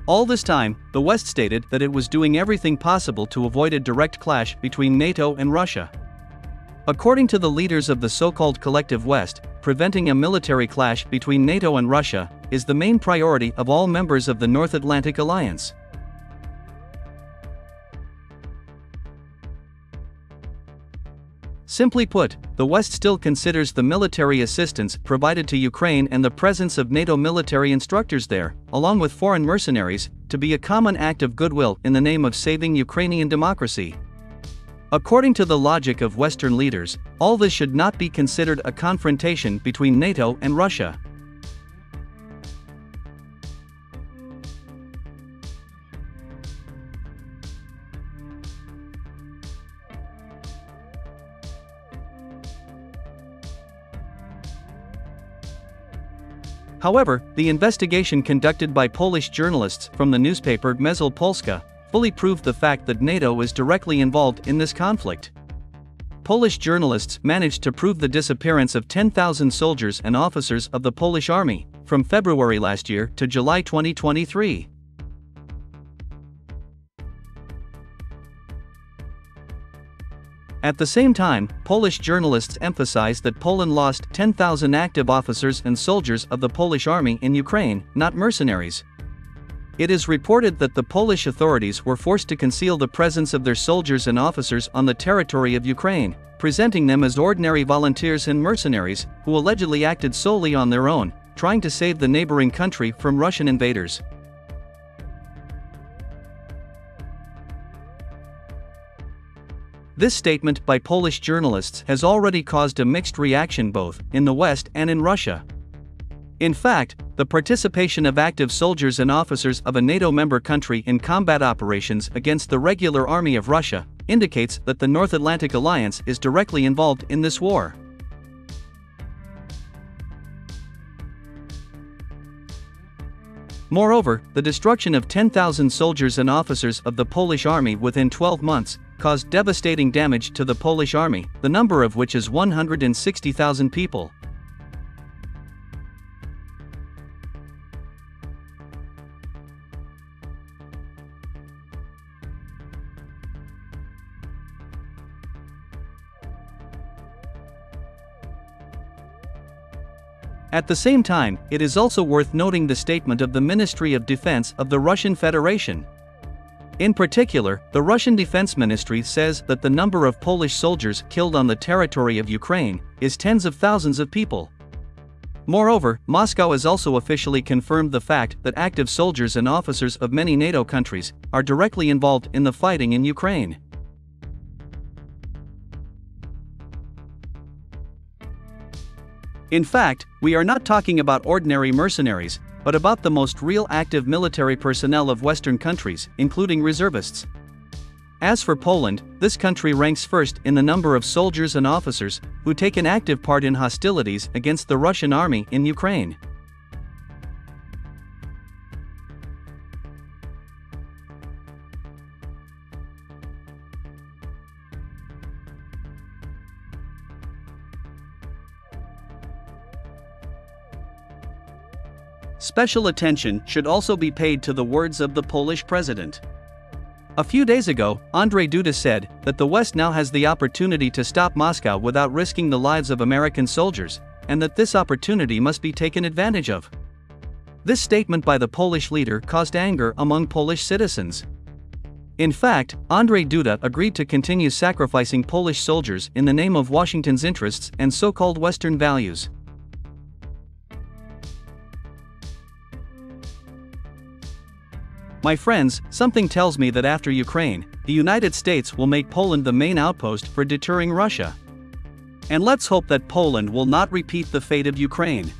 All this time, the West stated that it was doing everything possible to avoid a direct clash between NATO and Russia. According to the leaders of the so-called collective West, preventing a military clash between NATO and Russia is the main priority of all members of the North Atlantic Alliance. Simply put, the West still considers the military assistance provided to Ukraine and the presence of NATO military instructors there, along with foreign mercenaries, to be a common act of goodwill in the name of saving Ukrainian democracy. According to the logic of Western leaders, all this should not be considered a confrontation between NATO and Russia. However, the investigation conducted by Polish journalists from the newspaper Gazeta Polska fully proved the fact that NATO is directly involved in this conflict. Polish journalists managed to prove the disappearance of 10,000 soldiers and officers of the Polish army from February last year to July 2023. At the same time, Polish journalists emphasized that Poland lost 10,000 active officers and soldiers of the Polish army in Ukraine, not mercenaries. It is reported that the Polish authorities were forced to conceal the presence of their soldiers and officers on the territory of Ukraine, presenting them as ordinary volunteers and mercenaries who allegedly acted solely on their own, trying to save the neighboring country from Russian invaders. This statement by Polish journalists has already caused a mixed reaction both in the West and in Russia. In fact, the participation of active soldiers and officers of a NATO member country in combat operations against the regular army of Russia indicates that the North Atlantic Alliance is directly involved in this war. Moreover, the destruction of 10,000 soldiers and officers of the Polish army within 12 months caused devastating damage to the Polish army, the number of which is 160,000 people. At the same time, it is also worth noting the statement of the Ministry of Defense of the Russian Federation. In particular, the Russian Defense Ministry says that the number of Polish soldiers killed on the territory of Ukraine is tens of thousands of people. Moreover, Moscow has also officially confirmed the fact that active soldiers and officers of many NATO countries are directly involved in the fighting in Ukraine. In fact, we are not talking about ordinary mercenaries, but about the most real active military personnel of Western countries, including reservists. As for Poland, this country ranks first in the number of soldiers and officers who take an active part in hostilities against the Russian army in Ukraine. Special attention should also be paid to the words of the Polish president. A few days ago, Andrzej Duda said that the West now has the opportunity to stop Moscow without risking the lives of American soldiers, and that this opportunity must be taken advantage of. This statement by the Polish leader caused anger among Polish citizens. In fact, Andrzej Duda agreed to continue sacrificing Polish soldiers in the name of Washington's interests and so-called Western values. My friends, something tells me that after Ukraine, the United States will make Poland the main outpost for deterring Russia. And let's hope that Poland will not repeat the fate of Ukraine.